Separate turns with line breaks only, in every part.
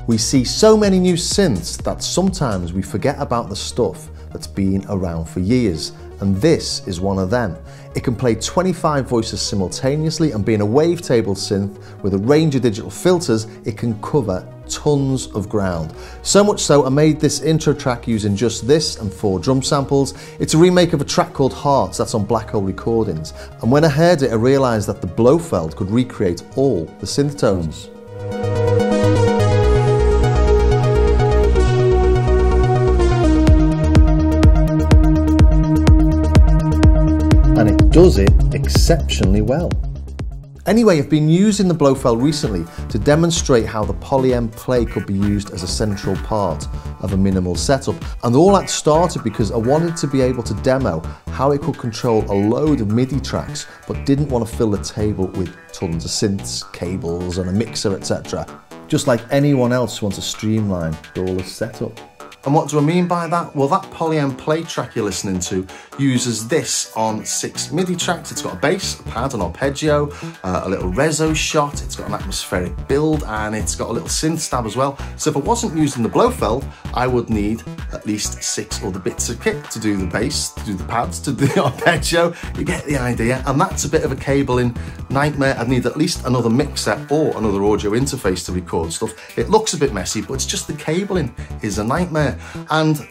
We see so many new synths that sometimes we forget about the stuff that's been around for years, and this is one of them. It can play 25 voices simultaneously, and being a wavetable synth with a range of digital filters, it can cover tons of ground. So much so, I made this intro track using just this and 4 drum samples. It's a remake of a track called Hearts that's on Black Hole Recordings, and when I heard it, I realised that the Blofeld could recreate all the synth tones. And it does it exceptionally well. Anyway, I've been using the Blofeld recently to demonstrate how the Poly-M Play could be used as a central part of a minimal setup. And all that started because I wanted to be able to demo how it could control a load of MIDI tracks, but didn't want to fill the table with tons of synths, cables and a mixer, etc. Just like anyone else who wants a streamlined DAWless setup. And what do I mean by that? Well, that Poly-M Play track you're listening to uses this on 6 MIDI tracks. It's got a bass, a pad, an arpeggio, a little reso shot, it's got an atmospheric build, and it's got a little synth stab as well. So if I wasn't using the Blofeld, I would need at least 6 other bits of kit to do the bass, to do the pads, to do the arpeggio. You get the idea, and that's a bit of a cabling nightmare. I'd need at least another mixer or another audio interface to record stuff. It looks a bit messy, but it's just the cabling is a nightmare. And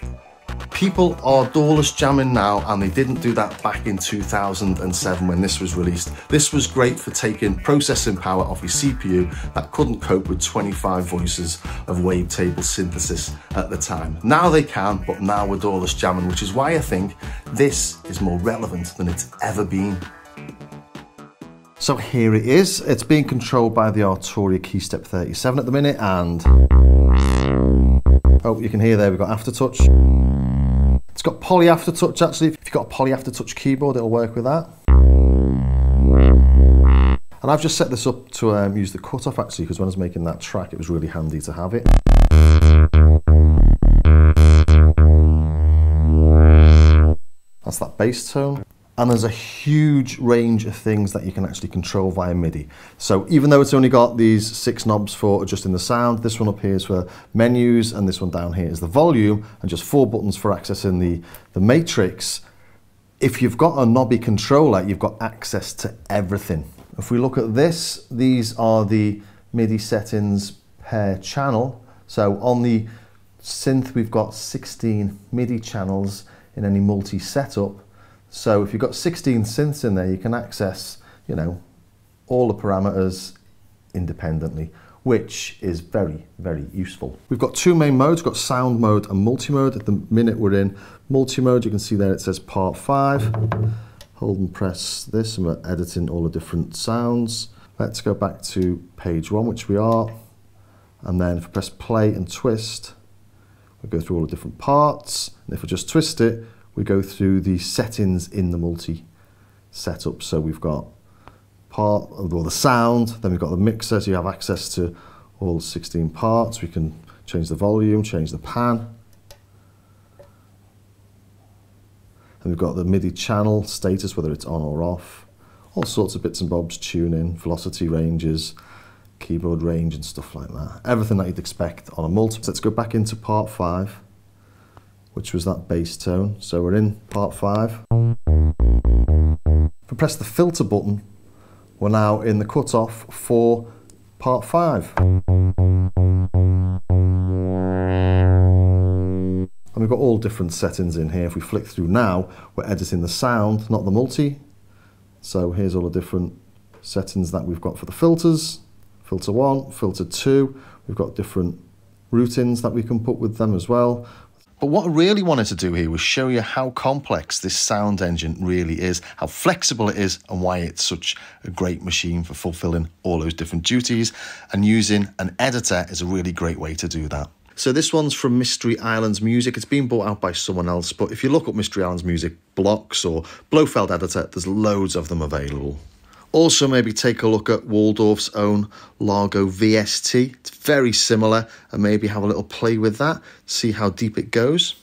people are DAWless jamming now, and they didn't do that back in 2007 when this was released. This was great for taking processing power off your CPU that couldn't cope with 25 voices of wavetable synthesis at the time. Now they can, but now we're DAWless jamming, which is why I think this is more relevant than it's ever been. So here it is. It's being controlled by the Arturia Keystep 37 at the minute, and oh, you can hear there we've got aftertouch. It's got poly aftertouch actually. If you've got a poly aftertouch keyboard, it'll work with that. And I've just set this up to use the cutoff actually, because when I was making that track, it was really handy to have it. That's that bass tone. And there's a huge range of things that you can actually control via MIDI. So even though it's only got these 6 knobs for adjusting the sound, this one up here is for menus, and this one down here is the volume, and just 4 buttons for accessing the matrix. If you've got a knobby controller, you've got access to everything. If we look at this, these are the MIDI settings per channel. So on the synth, we've got 16 MIDI channels in any multi-setup. So if you've got 16 synths in there, you can access, you know, all the parameters independently, which is very, very useful. We've got 2 main modes. We've got sound mode and multi-mode. At the minute we're in multi-mode. You can see there it says part 5. Hold and press this, and we're editing all the different sounds. Let's go back to page 1, which we are. And then if I press play and twist, we go through all the different parts. And if I just twist it, we go through the settings in the multi setup. So we've got part of all the sound, then we've got the mixer, so you have access to all 16 parts. We can change the volume, change the pan. And we've got the MIDI channel status, whether it's on or off. All sorts of bits and bobs, tuning, velocity ranges, keyboard range and stuff like that. Everything that you'd expect on a multi. So let's go back into part 5. Which was that bass tone. So we're in part 5. If I press the filter button, we're now in the cutoff for part 5. And we've got all different settings in here. If we flick through now, we're editing the sound, not the multi. So here's all the different settings that we've got for the filters. Filter 1, filter 2. We've got different routines that we can put with them as well. But what I really wanted to do here was show you how complex this sound engine really is, how flexible it is, and why it's such a great machine for fulfilling all those different duties. And using an editor is a really great way to do that. So this one's from Mystery Islands Music. It's been bought out by someone else, but if you look up Mystery Islands Music blocks or Blofeld editor, there's loads of them available. Also, maybe take a look at Waldorf's own Largo VST. It's very similar, and maybe have a little play with that, see how deep it goes.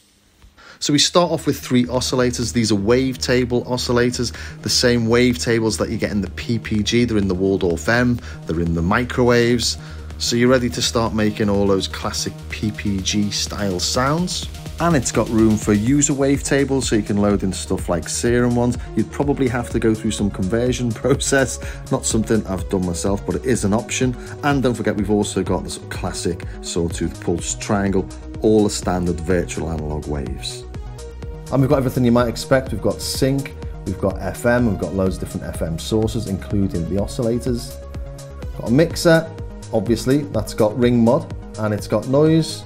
So we start off with 3 oscillators. These are wavetable oscillators, the same wavetables that you get in the PPG. They're in the Waldorf M, they're in the microwaves. So you're ready to start making all those classic PPG style sounds. And it's got room for user wavetables, so you can load in stuff like serum ones. You'd probably have to go through some conversion process, not something I've done myself, but it is an option. And don't forget, we've also got this classic sawtooth pulse triangle, all the standard virtual analog waves. And we've got everything you might expect. We've got sync, we've got FM, we've got loads of different FM sources, including the oscillators. Got a mixer, obviously, that's got ring mod, and it's got noise.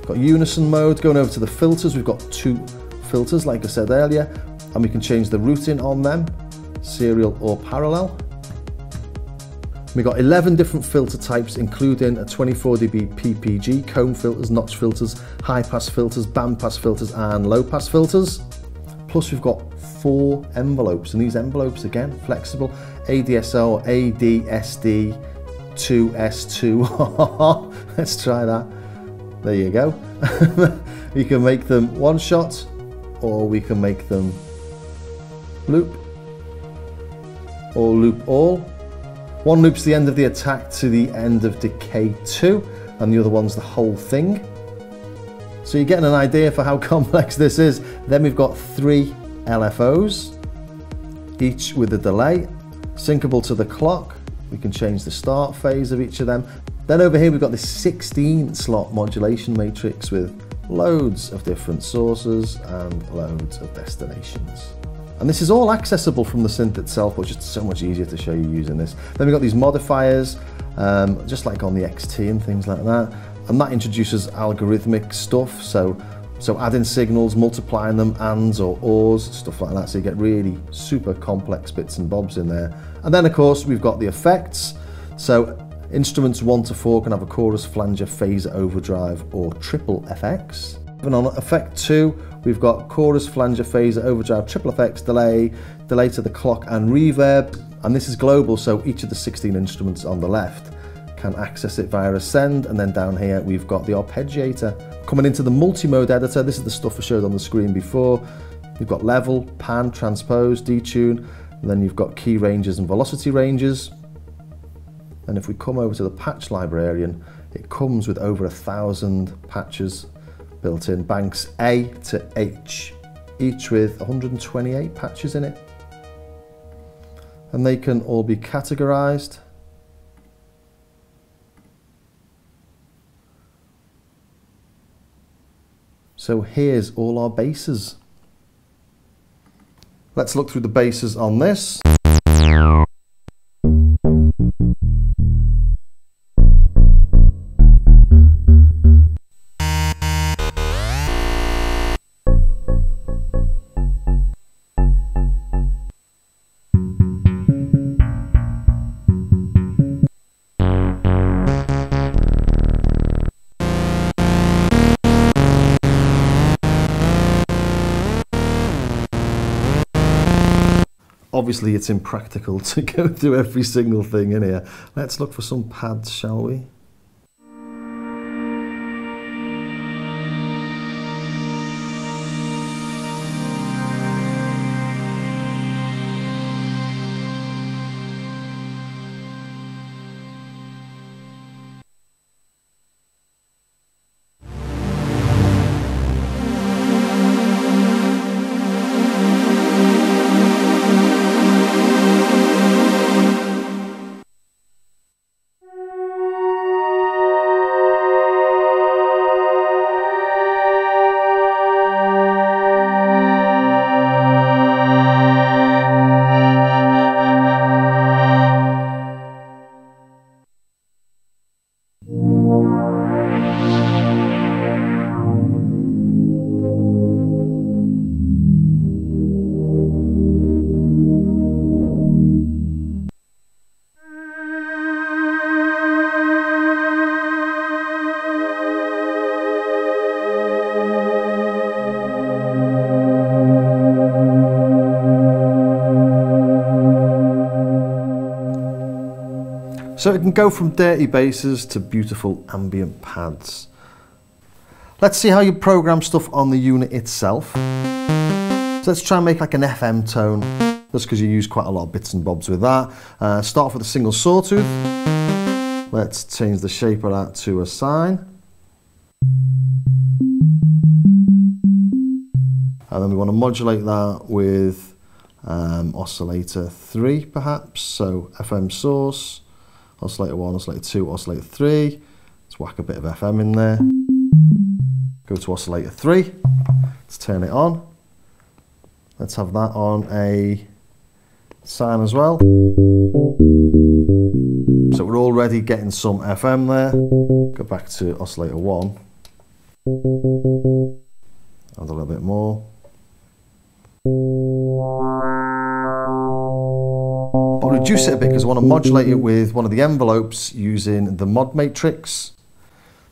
Got unison mode. Going over to the filters, we've got 2 filters, like I said earlier, and we can change the routing on them, serial or parallel. We've got 11 different filter types, including a 24 dB PPG, comb filters, notch filters, high pass filters, band pass filters, and low pass filters. Plus we've got 4 envelopes, and these envelopes, again, flexible, ADSO, ADSD, 2S2, let's try that. There you go. We can make them one shot, or we can make them loop, or loop all. One loop's the end of the attack to the end of decay 2, and the other one's the whole thing. So you're getting an idea for how complex this is. Then we've got 3 LFOs, each with a delay, syncable to the clock. We can change the start phase of each of them. Then over here we've got this 16 slot modulation matrix with loads of different sources and loads of destinations. And this is all accessible from the synth itself, but it's just so much easier to show you using this. Then we've got these modifiers, just like on the XT and things like that. And that introduces algorithmic stuff, so adding signals, multiplying them, ands or ors, stuff like that, so you get really super complex bits and bobs in there. And then of course we've got the effects, so instruments 1 to 4 can have a chorus, flanger, phaser, overdrive, or triple FX. And on effect 2, we've got chorus, flanger, phaser, overdrive, triple FX, delay to the clock, and reverb. And this is global, so each of the 16 instruments on the left can access it via Ascend. And then down here we've got the arpeggiator. Coming into the multi-mode editor, this is the stuff I showed on the screen before. You've got level, pan, transpose, detune, and then you've got key ranges and velocity ranges. And if we come over to the patch librarian, it comes with over 1,000 patches built in, banks A to H, each with 128 patches in it. And they can all be categorized. So here's all our basses. Let's look through the basses on this. Obviously it's impractical to go through every single thing in here. Let's look for some pads, shall we? So it can go from dirty basses to beautiful ambient pads. Let's see how you program stuff on the unit itself. So let's try and make like an FM tone, just because you use quite a lot of bits and bobs with that. Start off with a single sawtooth. Let's change the shape of that to a sine. And then we want to modulate that with oscillator 3 perhaps. So FM source, oscillator 1, oscillator 2, oscillator 3. Let's whack a bit of FM in there. Go to oscillator 3. Let's turn it on. Let's have that on a sine as well. So we're already getting some FM there. Go back to oscillator 1. Add a little bit more. I'll reduce it a bit because I want to modulate it with one of the envelopes using the mod matrix.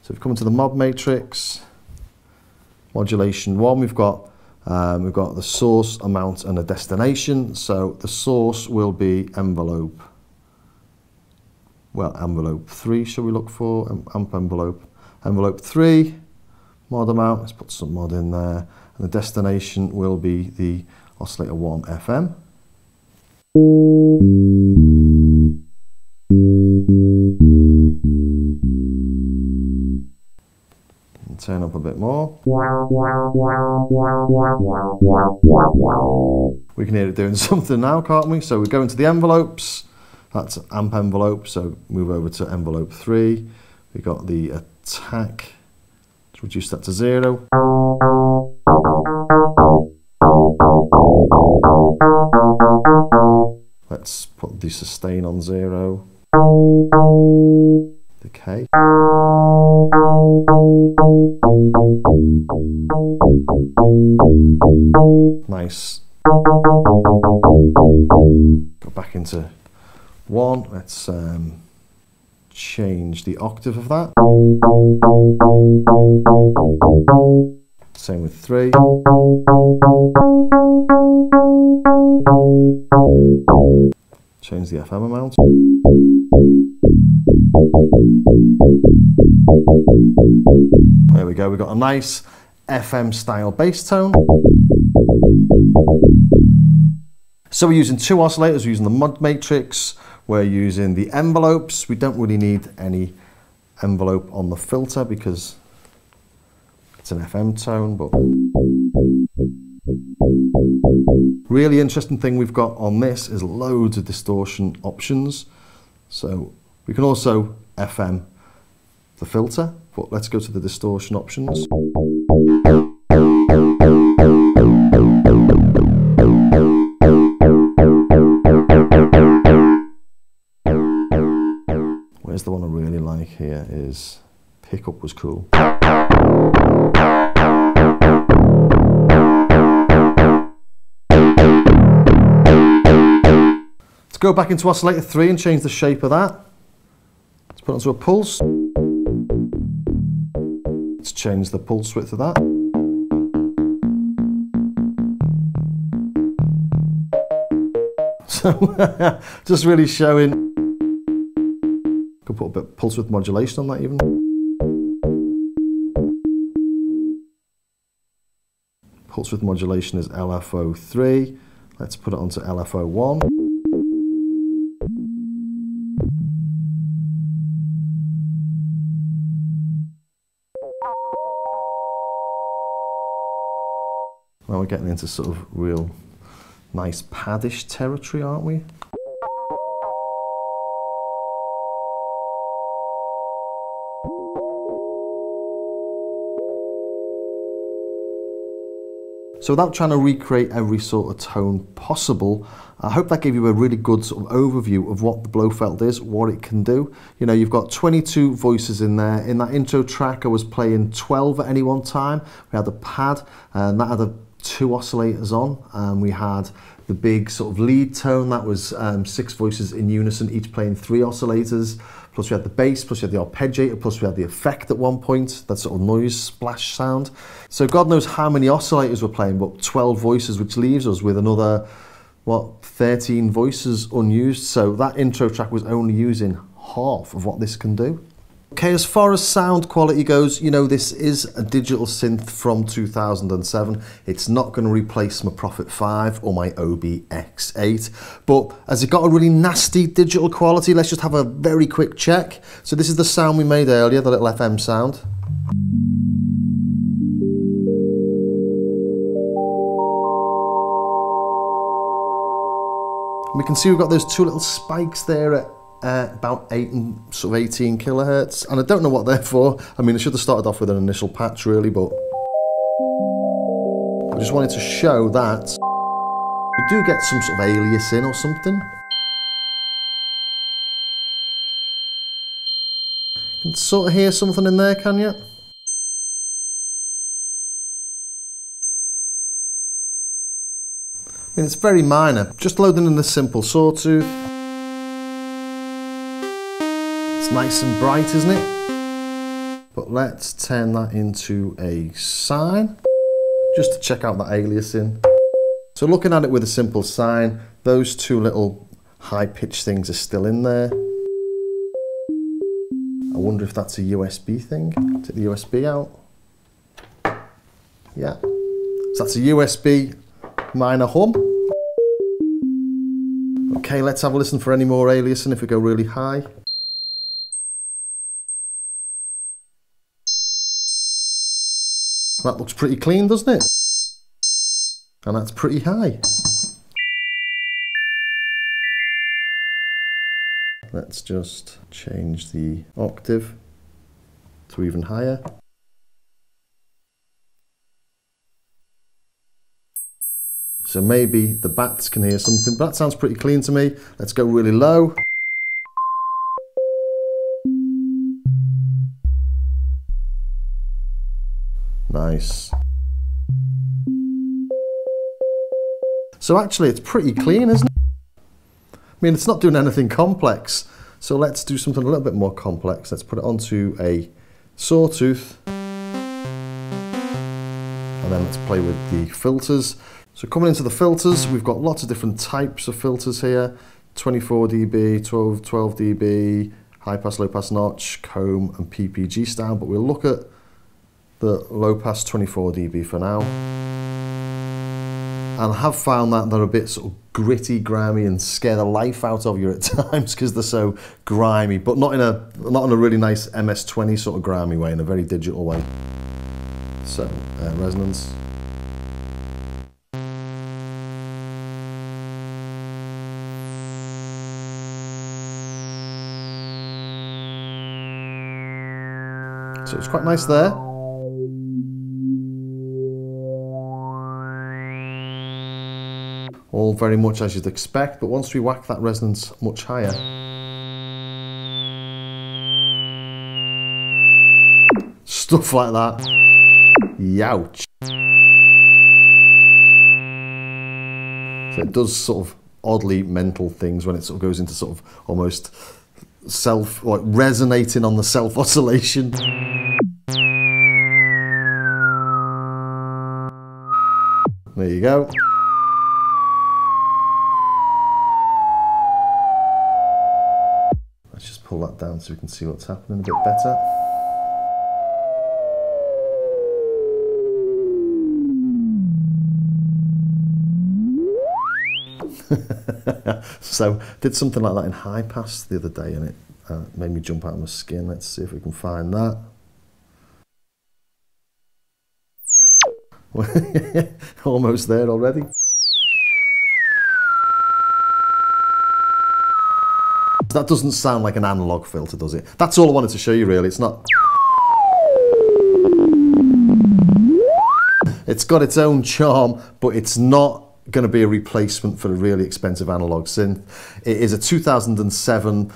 So if we come into the mod matrix, modulation 1, we've got the source, amount and a destination. So the source will be envelope. Well, envelope 3 shall we look for? Amp envelope. Envelope 3, mod amount, let's put some mod in there. And the destination will be the oscillator 1 FM. And turn up a bit more. We can hear it doing something now, can't we? So we go into the envelopes. That's amp envelope, so move over to envelope 3. We got the attack. Let's reduce that to 0. Let's put the sustain on 0. Decay. Nice. Go back into 1. Let's change the octave of that. Same with 3. Change the FM amount. There we go, we've got a nice FM style bass tone. So we're using 2 oscillators, we're using the mod matrix, we're using the envelopes. We don't really need any envelope on the filter because it's an FM tone, but really interesting thing we've got on this is loads of distortion options. So we can also FM the filter, but let's go to the distortion options. Where's the one I really like here is pickup was cool. Let's go back into oscillator 3 and change the shape of that. Let's put it onto a pulse. Let's change the pulse width of that. So just really showing. Could put a bit of pulse width modulation on that even. Pulse width modulation is LFO3. Let's put it onto LFO1. Well, we're getting into sort of real nice paddish territory, aren't we? So without trying to recreate every sort of tone possible, I hope that gave you a really good sort of overview of what the Blofeld is, what it can do. You know, you've got 22 voices in there. In that intro track, I was playing 12 at any one time. We had the pad, and that had 2 oscillators on, and we had the big sort of lead tone that was 6 voices in unison, each playing 3 oscillators. Plus we had the bass, plus we had the arpeggiator, plus we had the effect at one point, that sort of noise splash sound. So God knows how many oscillators we're playing, but 12 voices, which leaves us with another, what, 13 voices unused. So that intro track was only using half of what this can do. Okay, as far as sound quality goes, you know, this is a digital synth from 2007. It's not going to replace my Prophet 5 or my OBX8, but has it got a really nasty digital quality? Let's just have a very quick check. So this is the sound we made earlier, the little FM sound. We can see we've got those two little spikes there at about 8 and sort of 18 kilohertz, and I don't know what they're for. I mean, I should have started off with an initial patch really, but I just wanted to show that we do get some sort of aliasing or something. You can sort of hear something in there, can you? I mean, it's very minor. Just loading in the simple sawtooth. It's nice and bright, isn't it? But let's turn that into a sine, just to check out that aliasing. So looking at it with a simple sine, those two little high-pitched things are still in there. I wonder if that's a USB thing. Take the USB out. Yeah. So that's a USB minor hum. Okay, let's have a listen for any more aliasing if we go really high. That looks pretty clean, doesn't it? And that's pretty high. Let's just change the octave to even higher. So maybe the bats can hear something, but that sounds pretty clean to me. Let's go really low. Nice. So actually it's pretty clean, isn't it? I mean, it's not doing anything complex. So let's do something a little bit more complex. Let's put it onto a sawtooth. And then let's play with the filters. So coming into the filters, we've got lots of different types of filters here. 24 dB, 12 dB, high pass, low pass notch, comb and PPG style, but we'll look at the low pass 24 dB for now. And I have found that they're a bit sort of gritty, grimy, and scare the life out of you at times because they're so grimy, but not in a really nice MS-20 sort of grimy way, in a very digital way. So resonance. So it's quite nice there. All very much as you'd expect, but once we whack that resonance much higher, stuff like that, youch. So it does sort of oddly mental things when it sort of goes into sort of almost like resonating on the self oscillation. There you go. Let's just pull that down so we can see what's happening a bit better. So did something like that in high pass the other day and it made me jump out of my skin. Let's see if we can find that. Almost there already. That doesn't sound like an analog filter, does it? That's all I wanted to show you really. It's not. It's got its own charm, but it's not going to be a replacement for a really expensive analog synth. It is a 2007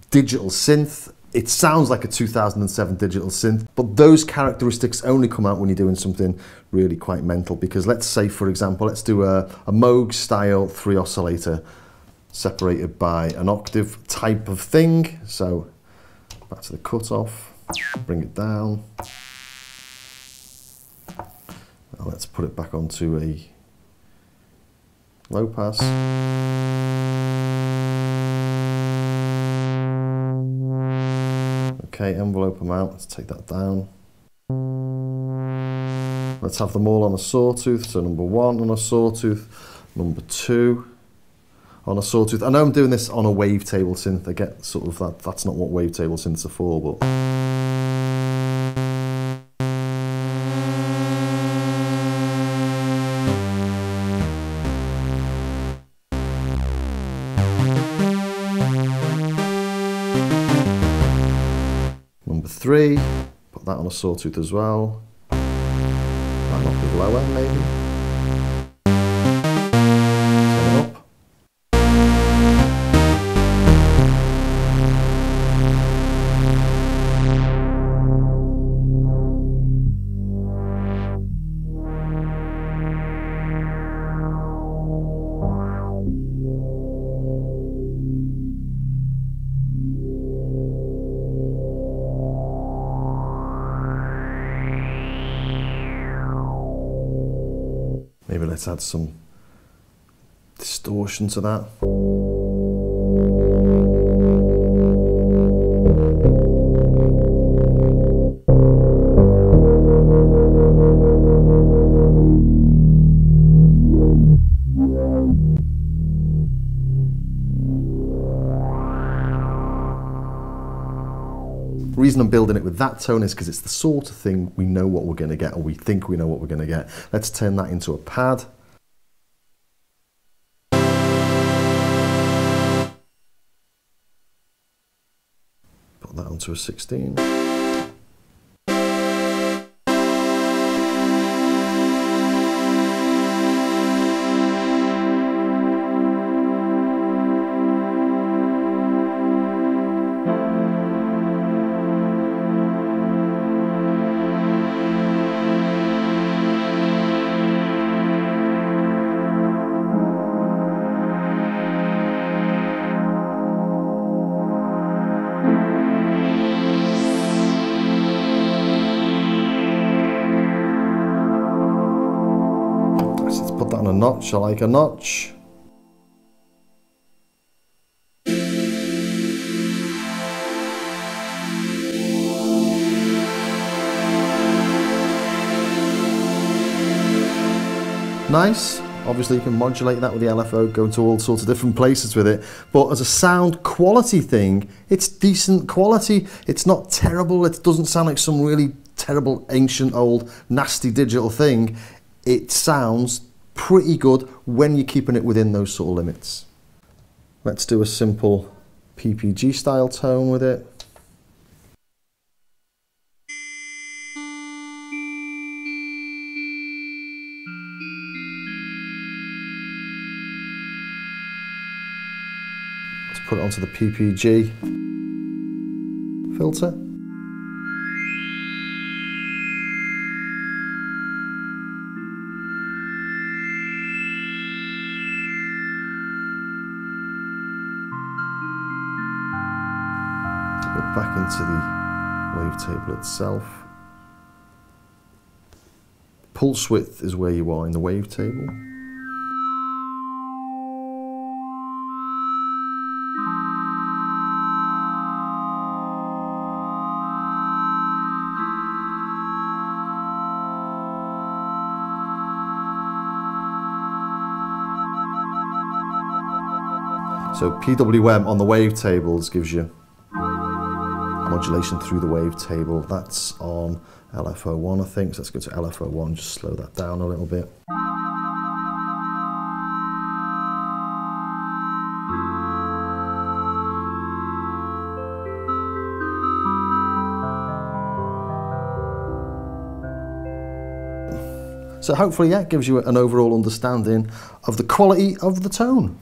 digital synth. It sounds like a 2007 digital synth, but those characteristics only come out when you're doing something really quite mental. Because let's say, for example, let's do a moog style 3 oscillator separated by an octave type of thing. So back to the cutoff, bring it down. Now let's put it back onto a low pass. Okay, envelope amount, let's take that down. Let's have them all on a sawtooth. So number 1 on a sawtooth, number 2 on a sawtooth. I know I'm doing this on a wavetable synth. I get sort of that's not what wavetable synths are for, but number 3, put that on a sawtooth as well. That up with low end maybe. Turn it up. Maybe let's add some distortion to that. The reason I'm building it with that tone is because it's the sort of thing we know what we're going to get, or we think we know what we're going to get. Let's turn that into a pad. Put that onto a 16. Put that on a notch. I like a notch. Nice. Obviously you can modulate that with the LFO, go to all sorts of different places with it, but as a sound quality thing, it's decent quality. It's not terrible. It doesn't sound like some really terrible, ancient, old, nasty digital thing. It sounds pretty good when you're keeping it within those sort of limits. Let's do a simple PPG style tone with it. Let's put it onto the PPG filter. Back into the wavetable itself. Pulse width is where you are in the wavetable. So PWM on the wavetables gives you modulation through the wavetable. That's on LFO1, I think. So let's go to LFO1, just slow that down a little bit. So hopefully, yeah, it gives you an overall understanding of the quality of the tone.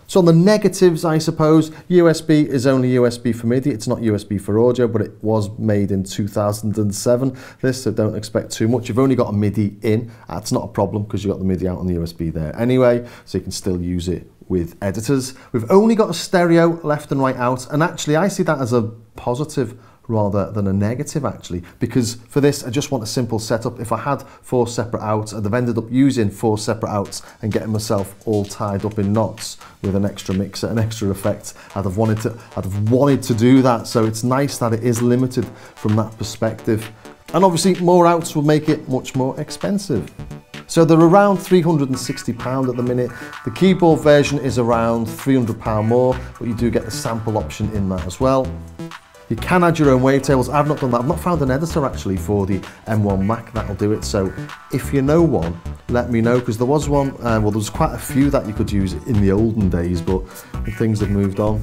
So on the negatives, I suppose, USB is only USB for MIDI. It's not USB for audio, but it was made in 2007, this, so don't expect too much. You've only got a MIDI in. That's not a problem because you've got the MIDI out on the USB there anyway, so you can still use it with editors. We've only got a stereo left and right out, and actually I see that as a positive rather than a negative actually, because for this I just want a simple setup. If I had 4 separate outs, I'd have ended up using 4 separate outs and getting myself all tied up in knots with an extra mixer, an extra effect. I'd have wanted to do that, so it's nice that it is limited from that perspective. And obviously more outs will make it much more expensive. So they're around £360 at the minute. The keyboard version is around £300 more, but you do get the sample option in that as well. You can add your own wavetables. I've not done that. I've not found an editor actually for the M1 Mac that'll do it. So if you know one, let me know, because there was one, well, there was quite a few that you could use in the olden days, but things have moved on.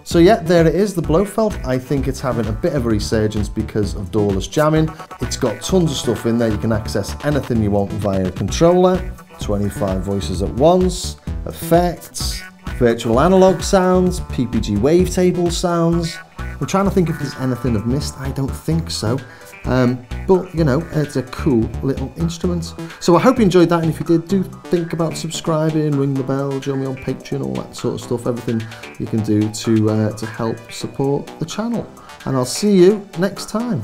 So yeah, there it is, the Blofeld. I think it's having a bit of a resurgence because of DAWless jamming. It's got tons of stuff in there. You can access anything you want via a controller, 25 voices at once, effects, virtual analog sounds, PPG Wavetable sounds. I'm trying to think if there's anything I've missed. I don't think so. But you know, it's a cool little instrument. So I hope you enjoyed that, and if you did, do think about subscribing, ring the bell, join me on Patreon, all that sort of stuff, everything you can do to help support the channel. And I'll see you next time.